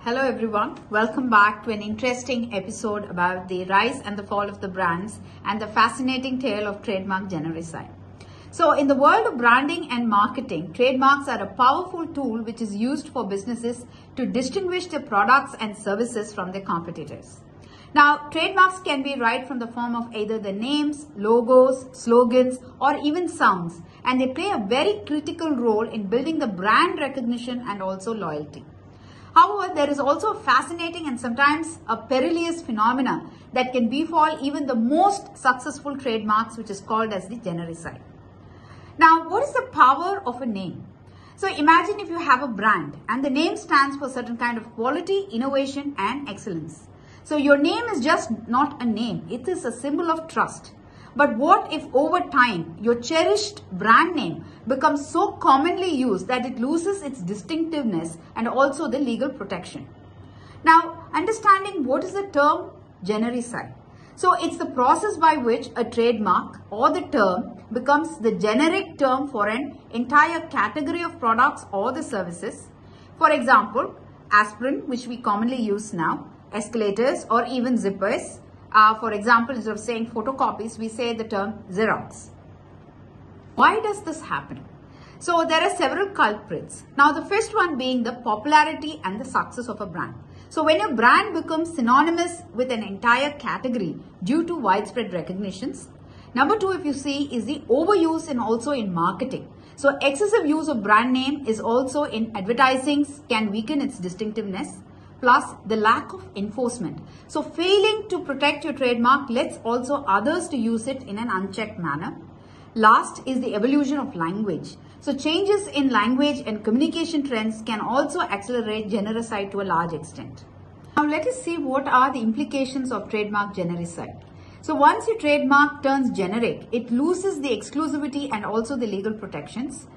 Hello everyone, welcome back to an interesting episode about the rise and the fall of the brands and the fascinating tale of trademark genericide. So in the world of branding and marketing, trademarks are a powerful tool which is used for businesses to distinguish their products and services from their competitors. Now, trademarks can be right from the form of either the names, logos, slogans, or even sounds, and they play a very critical role in building the brand recognition and also loyalty. However, there is also a fascinating and sometimes a perilous phenomena that can befall even the most successful trademarks, which is called as the genericide. Now, what is the power of a name? So imagine if you have a brand and the name stands for certain kind of quality, innovation and excellence. So your name is just not a name, it is a symbol of trust. But what if over time your cherished brand name becomes so commonly used that it loses its distinctiveness and also the legal protection? Now, understanding what is the term genericide. So it's the process by which a trademark or the term becomes the generic term for an entire category of products or the services. For example, aspirin, which we commonly use now, escalators or even zippers. For example, instead of saying photocopies, we say the term Xerox. Why does this happen? So there are several culprits. Now the first one being the popularity and the success of a brand. So when your brand becomes synonymous with an entire category due to widespread recognitions. Number two, if you see, is the overuse and also in marketing. So excessive use of brand name is also in advertising can weaken its distinctiveness. Plus the lack of enforcement. So failing to protect your trademark lets also others to use it in an unchecked manner. Last is the evolution of language. So changes in language and communication trends can also accelerate genericide to a large extent. Now let us see what are the implications of trademark genericide. So once your trademark turns generic, it loses the exclusivity and also the legal protections.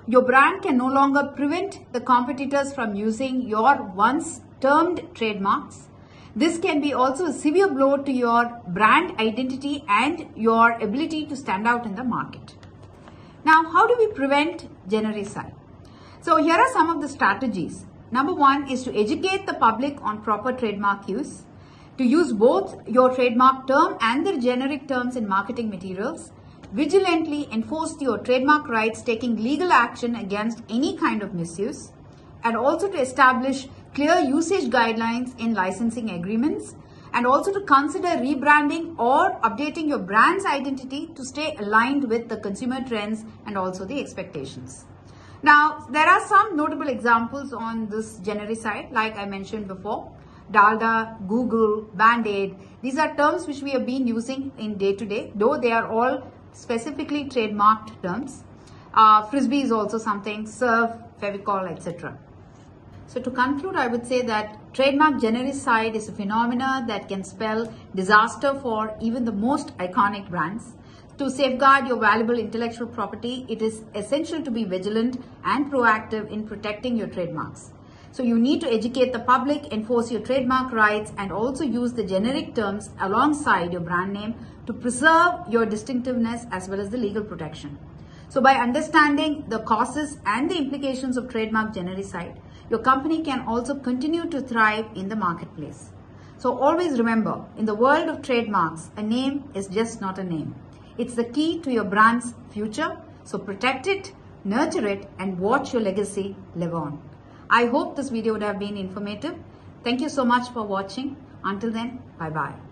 Your brand can no longer prevent the competitors from using your once termed trademarks. This can be also a severe blow to your brand identity and your ability to stand out in the market. Now, how do we prevent genericide? So here are some of the strategies. Number one is to educate the public on proper trademark use, to use both your trademark term and the generic terms in marketing materials, vigilantly enforce your trademark rights, taking legal action against any kind of misuse, and also to establish clear usage guidelines in licensing agreements, and also to consider rebranding or updating your brand's identity to stay aligned with the consumer trends and also the expectations. Now, there are some notable examples on this genericide, like I mentioned before. Dalda, Google, Band-Aid, these are terms which we have been using in day to day, though they are all specifically trademarked terms. Frisbee is also something, Surf, Fevicol, etc. So to conclude, I would say that trademark genericide is a phenomena that can spell disaster for even the most iconic brands. To safeguard your valuable intellectual property, it is essential to be vigilant and proactive in protecting your trademarks. So you need to educate the public, enforce your trademark rights, and also use the generic terms alongside your brand name to preserve your distinctiveness as well as the legal protection. So by understanding the causes and the implications of trademark genericide, your company can also continue to thrive in the marketplace. So always remember, in the world of trademarks, a name is just not a name. It's the key to your brand's future. So protect it, nurture it, and watch your legacy live on. I hope this video would have been informative. Thank you so much for watching. Until then, bye-bye.